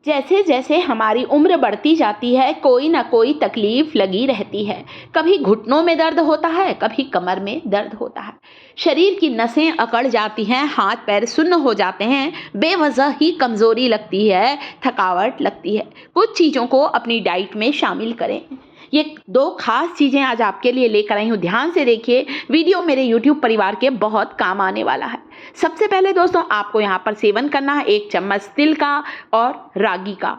जैसे जैसे हमारी उम्र बढ़ती जाती है कोई ना कोई तकलीफ लगी रहती है। कभी घुटनों में दर्द होता है, कभी कमर में दर्द होता है। शरीर की नसें अकड़ जाती हैं, हाथ पैर सुन्न हो जाते हैं, बेवजह ही कमजोरी लगती है, थकावट लगती है। कुछ चीज़ों को अपनी डाइट में शामिल करें। ये दो खास चीज़ें आज आपके लिए लेकर आई हूँ, ध्यान से देखिए। वीडियो मेरे यूट्यूब परिवार के बहुत काम आने वाला है। सबसे पहले दोस्तों आपको यहाँ पर सेवन करना है 1 चम्मच तिल का और रागी का।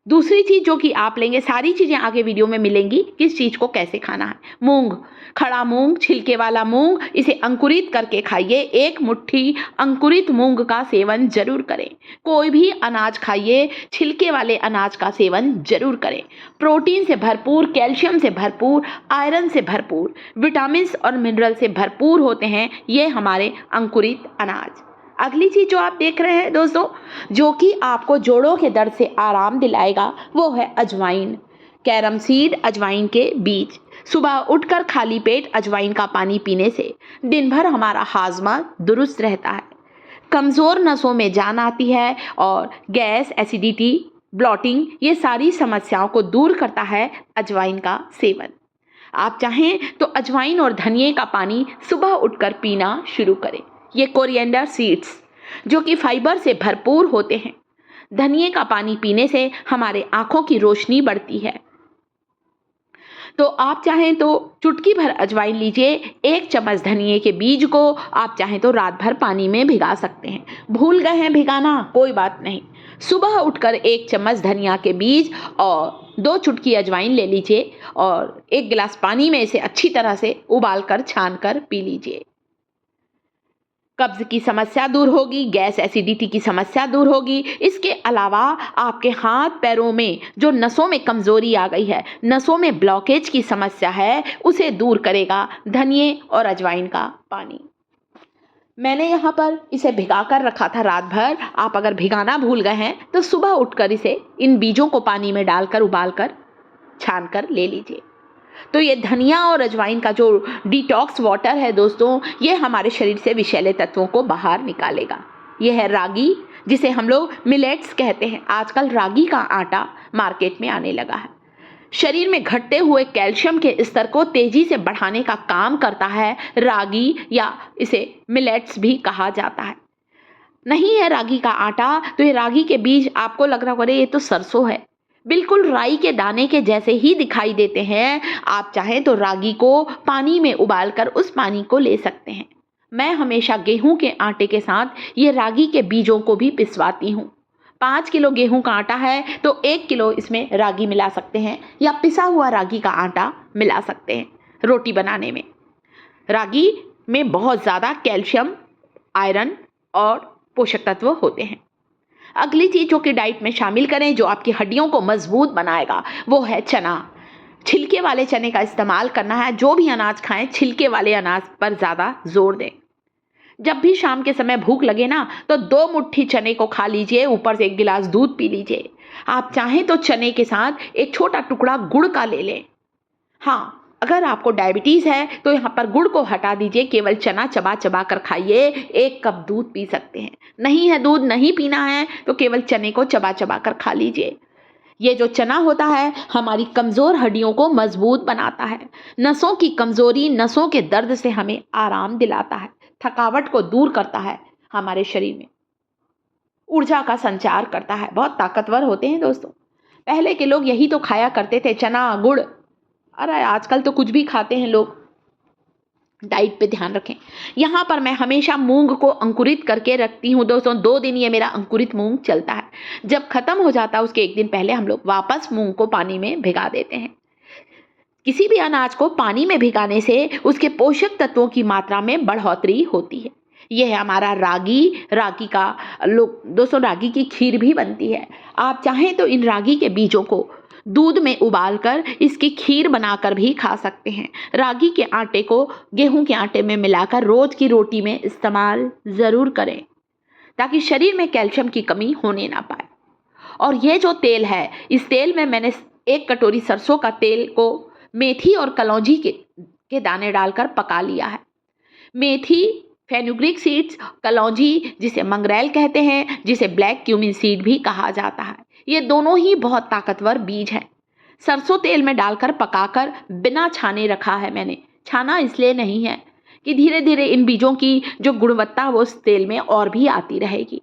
दूसरी चीज़ जो कि आप लेंगे, सारी चीज़ें आगे वीडियो में मिलेंगी, किस चीज़ को कैसे खाना है। मूंग, खड़ा मूंग, छिलके वाला मूंग, इसे अंकुरित करके खाइए। 1 मुट्ठी अंकुरित मूंग का सेवन जरूर करें। कोई भी अनाज खाइए, छिलके वाले अनाज का सेवन जरूर करें। प्रोटीन से भरपूर, कैल्शियम से भरपूर, आयरन से भरपूर, विटामिन और मिनरल से भरपूर होते हैं ये हमारे अंकुरित अनाज। अगली चीज जो आप देख रहे हैं दोस्तों, जो कि आपको जोड़ों के दर्द से आराम दिलाएगा, वो है अजवाइन। कैरम सीड, अजवाइन के बीज। सुबह उठकर खाली पेट अजवाइन का पानी पीने से दिन भर हमारा हाजमा दुरुस्त रहता है, कमज़ोर नसों में जान आती है और गैस, एसिडिटी, ब्लॉटिंग, ये सारी समस्याओं को दूर करता है अजवाइन का सेवन। आप चाहें तो अजवाइन और धनिए का पानी सुबह उठकर पीना शुरू करें। ये कोरिएंडर सीड्स जो कि फाइबर से भरपूर होते हैं। धनिए का पानी पीने से हमारे आंखों की रोशनी बढ़ती है। तो आप चाहें तो चुटकी भर अजवाइन लीजिए। 1 चम्मच धनिए के बीज को आप चाहें तो रात भर पानी में भिगा सकते हैं। भूल गए हैं भिगाना, कोई बात नहीं। सुबह उठकर 1 चम्मच धनिया के बीज और 2 चुटकी अजवाइन ले लीजिए और 1 गिलास पानी में इसे अच्छी तरह से उबालकर छानकर पी लीजिए। कब्ज की समस्या दूर होगी, गैस, एसिडिटी की समस्या दूर होगी। इसके अलावा आपके हाथ पैरों में जो नसों में कमजोरी आ गई है, नसों में ब्लॉकेज की समस्या है, उसे दूर करेगा धनिए और अजवाइन का पानी। मैंने यहाँ पर इसे भिगा कर रखा था रात भर। आप अगर भिगाना भूल गए हैं तो सुबह उठकर इसे, इन बीजों को पानी में डालकर उबालकर छान कर ले लीजिए। तो ये धनिया और अजवाइन का जो डिटॉक्स वाटर है दोस्तों, ये हमारे शरीर से विषैले तत्वों को बाहर निकालेगा। ये है रागी, जिसे हम लोग मिलेट्स कहते हैं। आजकल रागी का आटा मार्केट में आने लगा है। शरीर में घटते हुए कैल्शियम के स्तर को तेजी से बढ़ाने का काम करता है रागी, या इसे मिलेट्स भी कहा जाता है। नहीं है रागी का आटा तो ये रागी के बीज आपको लग रहा होगा ये तो सरसों है, बिल्कुल राई के दाने के जैसे ही दिखाई देते हैं। आप चाहें तो रागी को पानी में उबालकर उस पानी को ले सकते हैं। मैं हमेशा गेहूं के आटे के साथ ये रागी के बीजों को भी पिसवाती हूँ। 5 किलो गेहूं का आटा है तो 1 किलो इसमें रागी मिला सकते हैं, या पिसा हुआ रागी का आटा मिला सकते हैं रोटी बनाने में। रागी में बहुत ज़्यादा कैल्शियम, आयरन और पोषक तत्व होते हैं। अगली चीज जो कि डाइट में शामिल करें, जो आपकी हड्डियों को मजबूत बनाएगा, वो है चना। छिलके वाले चने का इस्तेमाल करना है। जो भी अनाज खाएं, छिलके वाले अनाज पर ज़्यादा जोर दें। जब भी शाम के समय भूख लगे ना, तो 2 मुट्ठी चने को खा लीजिए, ऊपर से 1 गिलास दूध पी लीजिए। आप चाहें तो चने के साथ एक छोटा टुकड़ा गुड़ का ले लें। हाँ, अगर आपको डायबिटीज़ है तो यहाँ पर गुड़ को हटा दीजिए, केवल चना चबा चबा कर खाइए। 1 कप दूध पी सकते हैं। नहीं है दूध नहीं पीना है तो केवल चने को चबा चबा कर खा लीजिए। ये जो चना होता है हमारी कमज़ोर हड्डियों को मजबूत बनाता है। नसों की कमज़ोरी, नसों के दर्द से हमें आराम दिलाता है, थकावट को दूर करता है, हमारे शरीर में ऊर्जा का संचार करता है। बहुत ताकतवर होते हैं दोस्तों। पहले के लोग यही तो खाया करते थे, चना, गुड़। अरे आजकल तो कुछ भी खाते हैं लोग। डाइट पे ध्यान रखें। यहाँ पर मैं हमेशा मूंग को अंकुरित करके रखती हूँ दोस्तों। 2 दिन ये मेरा अंकुरित मूंग चलता है। जब खत्म हो जाता है उसके 1 दिन पहले हम लोग वापस मूंग को पानी में भिगा देते हैं। किसी भी अनाज को पानी में भिगाने से उसके पोषक तत्वों की मात्रा में बढ़ोतरी होती है। यह है हमारा रागी। रागी का दोस्तों रागी की खीर भी बनती है। आप चाहें तो इन रागी के बीजों को दूध में उबालकर इसकी खीर बनाकर भी खा सकते हैं। रागी के आटे को गेहूं के आटे में मिलाकर रोज की रोटी में इस्तेमाल ज़रूर करें, ताकि शरीर में कैल्शियम की कमी होने ना पाए। और ये जो तेल है, इस तेल में मैंने 1 कटोरी सरसों का तेल को मेथी और कलौंजी के दाने डालकर पका लिया है। मेथी फेनुग्रीक सीड्स, कलौंजी जिसे मंगरेल कहते हैं, जिसे ब्लैक क्यूमिन सीड भी कहा जाता है, ये दोनों ही बहुत ताकतवर बीज हैं। सरसों तेल में डालकर पकाकर बिना छाने रखा है मैंने। छाना इसलिए नहीं है कि धीरे धीरे इन बीजों की जो गुणवत्ता वो उस तेल में और भी आती रहेगी।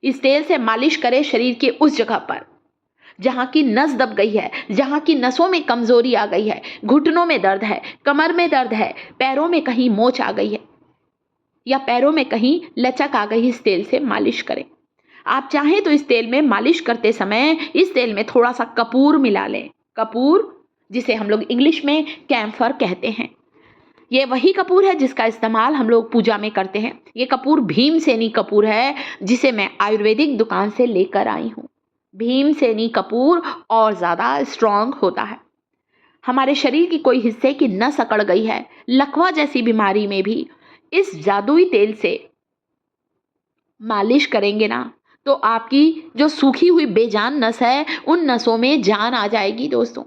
इस तेल से मालिश करें शरीर के उस जगह पर जहाँ की नस दब गई है, जहाँ की नसों में कमजोरी आ गई है, घुटनों में दर्द है, कमर में दर्द है, पैरों में कहीं मोच आ गई है या पैरों में कहीं लचक आ गई, इस तेल से मालिश करें। आप चाहें तो इस तेल में मालिश करते समय इस तेल में थोड़ा सा कपूर मिला लें। कपूर जिसे हम लोग इंग्लिश में कैम्फर कहते हैं, ये वही कपूर है जिसका इस्तेमाल हम लोग पूजा में करते हैं। ये कपूर भीमसेनी कपूर है जिसे मैं आयुर्वेदिक दुकान से लेकर आई हूँ। भीमसेनी कपूर और ज़्यादा स्ट्रांग होता है। हमारे शरीर की कोई हिस्से की नस अकड़ गई है, लकवा जैसी बीमारी में भी इस जादुई तेल से मालिश करेंगे ना तो आपकी जो सूखी हुई बेजान नस है उन नसों में जान आ जाएगी दोस्तों।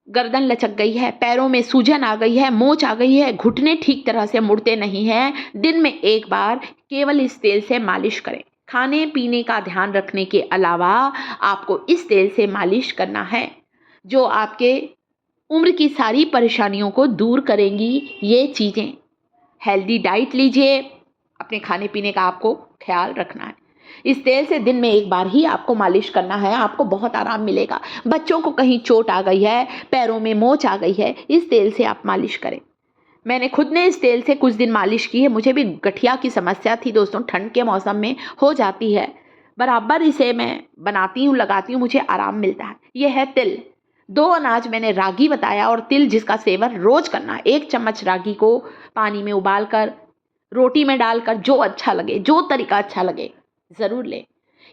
गर्दन लचक गई है, पैरों में सूजन आ गई है, मोच आ गई है, घुटने ठीक तरह से मुड़ते नहीं हैं, दिन में एक बार केवल इस तेल से मालिश करें। खाने पीने का ध्यान रखने के अलावा आपको इस तेल से मालिश करना है, जो आपके उम्र की सारी परेशानियों को दूर करेंगी। ये चीज़ें हेल्दी डाइट लीजिए, अपने खाने पीने का आपको ख्याल रखना है। इस तेल से दिन में एक बार ही आपको मालिश करना है, आपको बहुत आराम मिलेगा। बच्चों को कहीं चोट आ गई है, पैरों में मोच आ गई है, इस तेल से आप मालिश करें। मैंने खुद ने इस तेल से कुछ दिन मालिश की है। मुझे भी गठिया की समस्या थी दोस्तों, ठंड के मौसम में हो जाती है। बराबर इसे मैं बनाती हूँ, लगाती हूँ, मुझे आराम मिलता है। ये है तिल। 2 अनाज मैंने रागी बताया और तिल, जिसका सेवन रोज करना है। 1 चम्मच रागी को पानी में उबालकर, रोटी में डालकर, जो अच्छा लगे, जो तरीका अच्छा लगे ज़रूर लें।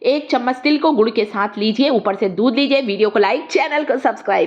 1 चम्मच तिल को गुड़ के साथ लीजिए, ऊपर से दूध लीजिए। वीडियो को लाइक, चैनल को सब्सक्राइब।